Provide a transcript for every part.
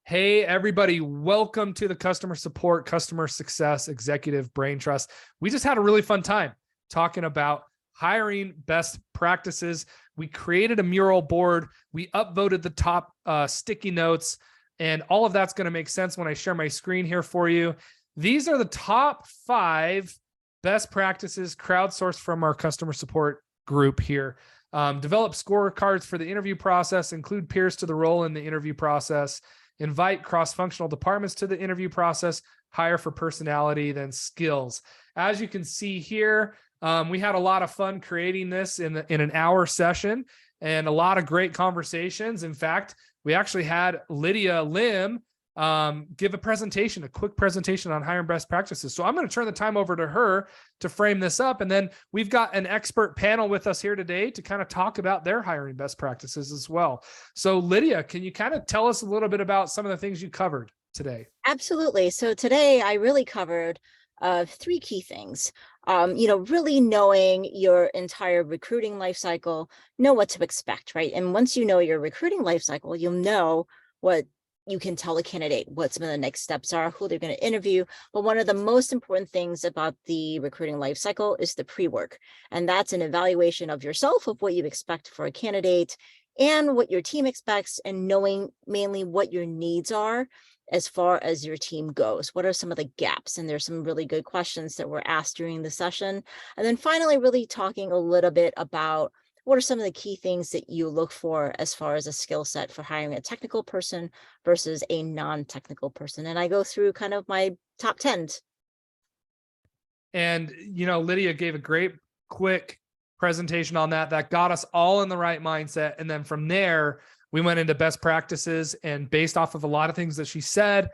Hey, everybody. Welcome to the Customer Support, Customer Success Executive Brain Trust. We just had a really fun time talking about hiring best practices. We created a mural board. We upvoted the top sticky notes, and all of that's going to make sense when I share my screen here for you. These are the top 5 best practices crowdsourced from our customer support group here. Develop scorecards for the interview process, include peers to the role in the interview process, invite cross-functional departments to the interview process, hire for personality, then skills. As you can see here, we had a lot of fun creating this in an hour session and a lot of great conversations. In fact, we actually had Lydia Lim give a quick presentation on hiring best practices. So I'm going to turn the time over to her to frame this up. And then we've got an expert panel with us here today to kind of talk about their hiring best practices as well. So Lydia, can you kind of tell us a little bit about some of the things you covered today? Absolutely. So today I really covered 3 key things. Really knowing your entire recruiting life cycle, know what to expect, right? And once you know your recruiting life cycle, you'll know what you can tell a candidate, what some of the next steps are, who they're going to interview. But one of the most important things about the recruiting life cycle is the pre-work. And that's an evaluation of yourself, of what you expect for a candidate and what your team expects, and knowing mainly what your needs are as far as your team goes. What are some of the gaps? And there's some really good questions that were asked during the session. And then finally, really talking a little bit about what are some of the key things that you look for as far as a skill set for hiring a technical person versus a non-technical person. And I go through kind of my top 10s. And, Lydia gave a great, quick presentation on that got us all in the right mindset. And then from there, we went into best practices, and based off of a lot of things that she said,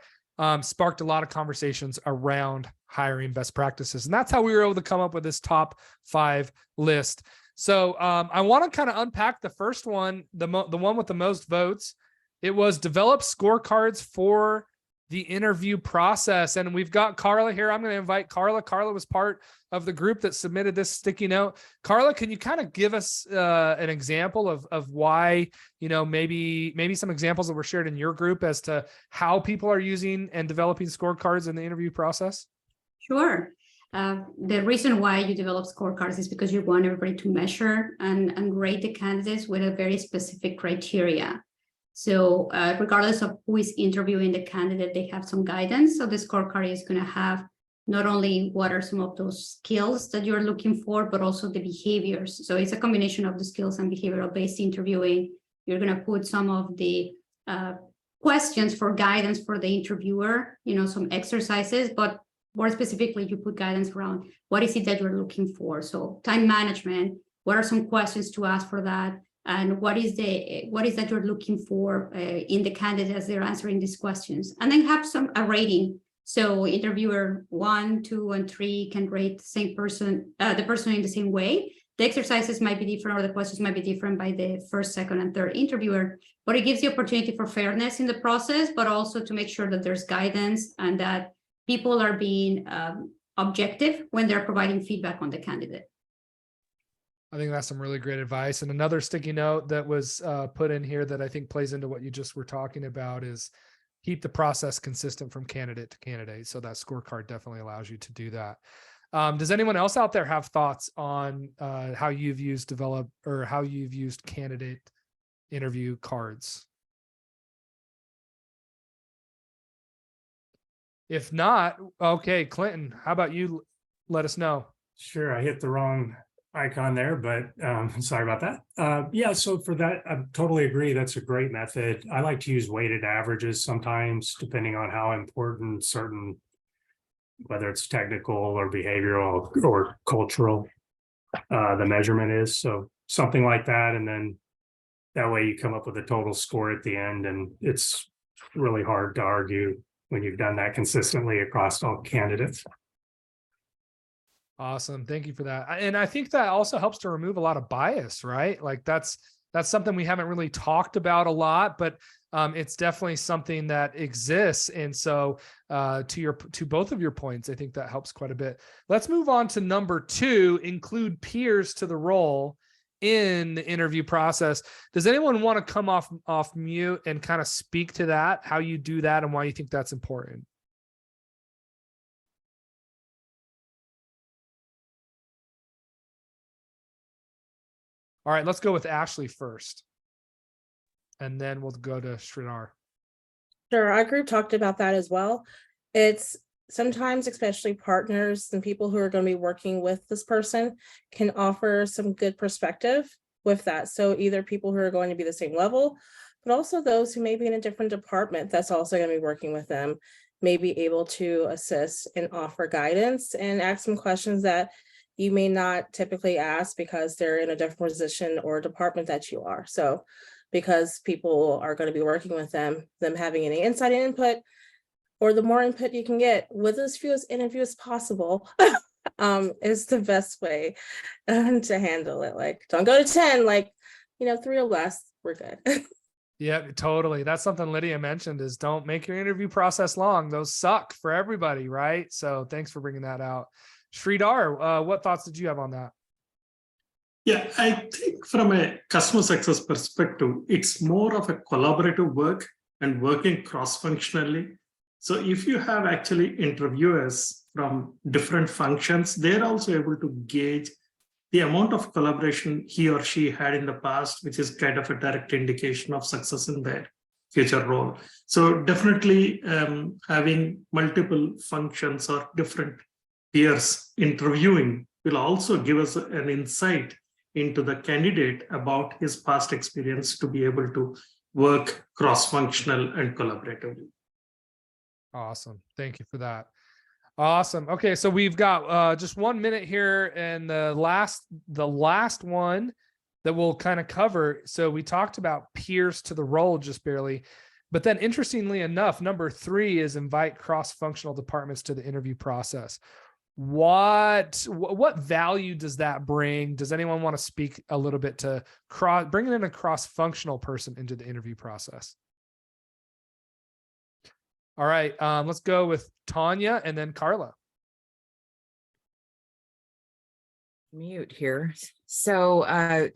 sparked a lot of conversations around hiring best practices. And that's how we were able to come up with this top 5 list. So I want to kind of unpack the first one, the one with the most votes. It was develop scorecards for the interview process. And we've got Carla here. I'm going to invite Carla. Carla was part of the group that submitted this sticky note. Carla, can you kind of give us an example of why, maybe some examples that were shared in your group as to how people are using and developing scorecards in the interview process? Sure. The reason why you develop scorecards is because you want everybody to measure and rate the candidates with a very specific criteria. So regardless of who is interviewing the candidate, they have some guidance. So the scorecard is going to have not only what are some of those skills that you're looking for, but also the behaviors. So it's a combination of the skills and behavioral based interviewing. You're going to put some of the questions for guidance for the interviewer, some exercises, but more specifically, you put guidance around what is it that you're looking for. So time management, what are some questions to ask for that? And what is that you're looking for in the candidate as they're answering these questions? And then have a rating. So interviewer 1, 2, and 3 can rate the same person, the person in the same way. The exercises might be different, or the questions might be different by the first, second, and third interviewer, but it gives the opportunity for fairness in the process, but also to make sure that there's guidance and that people are being objective when they're providing feedback on the candidate. I think that's some really great advice. And another sticky note that was put in here that I think plays into what you just were talking about is keep the process consistent from candidate to candidate. So that scorecard definitely allows you to do that. Does anyone else out there have thoughts on how you've used candidate interview cards? If not, okay, Clinton, how about you let us know? Sure, I hit the wrong icon there, but sorry about that. Yeah, so for that, I totally agree. That's a great method. I like to use weighted averages sometimes, depending on how important certain, whether it's technical or behavioral or cultural, the measurement is. So something like that. And then that way you come up with a total score at the end, and it's really hard to argue when you've done that consistently across all candidates. Awesome. Thank you for that. And I think that also helps to remove a lot of bias, right? Like that's something we haven't really talked about a lot, but it's definitely something that exists. And so to both of your points, I think that helps quite a bit. Let's move on to number 2, include peers to the role in the interview process. Does anyone want to come off mute and kind of speak to that, how you do that and why you think that's important? All right, let's go with Ashley first. And then we'll go to Sridhar. Sure, our group talked about that as well. It's sometimes, especially partners and people who are going to be working with this person, can offer some good perspective with that. So either people who are going to be the same level, but also those who may be in a different department that's also going to be working with them, may be able to assist and offer guidance and ask some questions that you may not typically ask because they're in a different position or department that you are. So because people are going to be working with them having any insight and input, or the more input you can get with as few interviews as possible, is the best way to handle it. Like, don't go to 10, like, 3 or less, we're good. Yeah, totally. That's something Lydia mentioned, is don't make your interview process long. Those suck for everybody, right? So thanks for bringing that out. Sridhar, what thoughts did you have on that? Yeah, I think from a customer success perspective, it's more of a collaborative work and working cross-functionally. So if you have actually interviewers from different functions, they're also able to gauge the amount of collaboration he or she had in the past, which is kind of a direct indication of success in their future role. So definitely having multiple functions or different peers interviewing will also give us an insight into the candidate about his past experience to be able to work cross-functional and collaboratively. Awesome. Thank you for that. Awesome. Okay, so we've got just 1 minute here, and the last one that we'll kind of cover. So we talked about peers to the role just barely, but then interestingly enough, number 3 is invite cross-functional departments to the interview process. What value does that bring? Does anyone want to speak a little bit to bringing in a cross-functional person into the interview process? All right, let's go with Tanya and then Carla. Mute here. So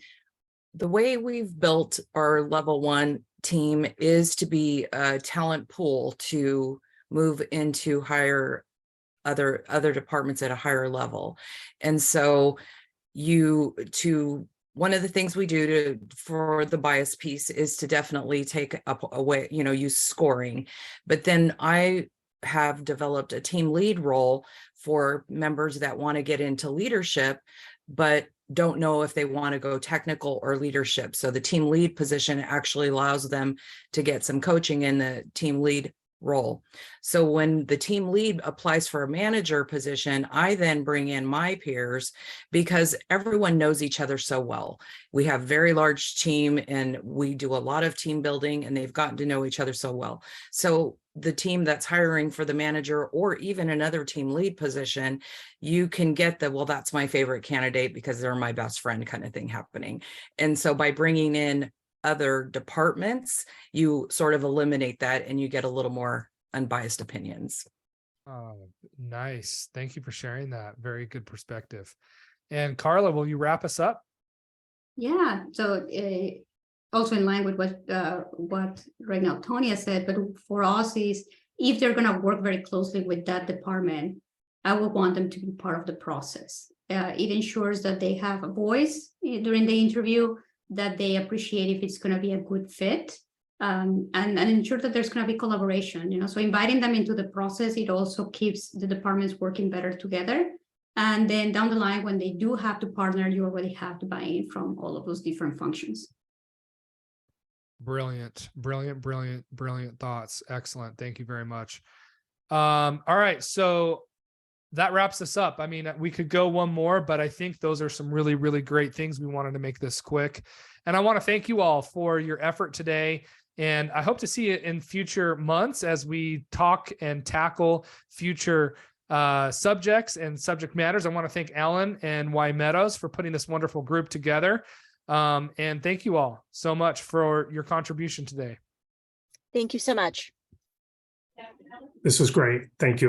the way we've built our level 1 team is to be a talent pool to move into other departments at a higher level. And so one of the things we do for the bias piece is to definitely take away, use scoring. But then I have developed a team lead role for members that want to get into leadership, but don't know if they want to go technical or leadership. So the team lead position actually allows them to get some coaching in the team lead role. So when the team lead applies for a manager position, I then bring in my peers because everyone knows each other so well. We have a very large team and we do a lot of team building, and they've gotten to know each other so well. So the team that's hiring for the manager or even another team lead position, you can get well, that's my favorite candidate because they're my best friend kind of thing happening. And so by bringing in other departments, you sort of eliminate that and you get a little more unbiased opinions. Oh, nice. Thank you for sharing that. Very good perspective. And Carla, will you wrap us up? Yeah, so also in line with what right now Tonya said, but for us is if they're going to work very closely with that department, I would want them to be part of the process. It ensures that they have a voice during the interview, that they appreciate if it's going to be a good fit, and ensure that there's going to be collaboration. So inviting them into the process, it also keeps the departments working better together. And then down the line, when they do have to partner, you already have the buy-in from all of those different functions. Brilliant thoughts. Excellent. Thank you very much. All right. So that wraps us up. I mean, we could go one more, but I think those are some really, really great things. We wanted to make this quick. And I want to thank you all for your effort today. And I hope to see you in future months as we talk and tackle future subjects and subject matters. I want to thank Alan and Y Meadows for putting this wonderful group together. And thank you all so much for your contribution today. Thank you so much. This was great. Thank you.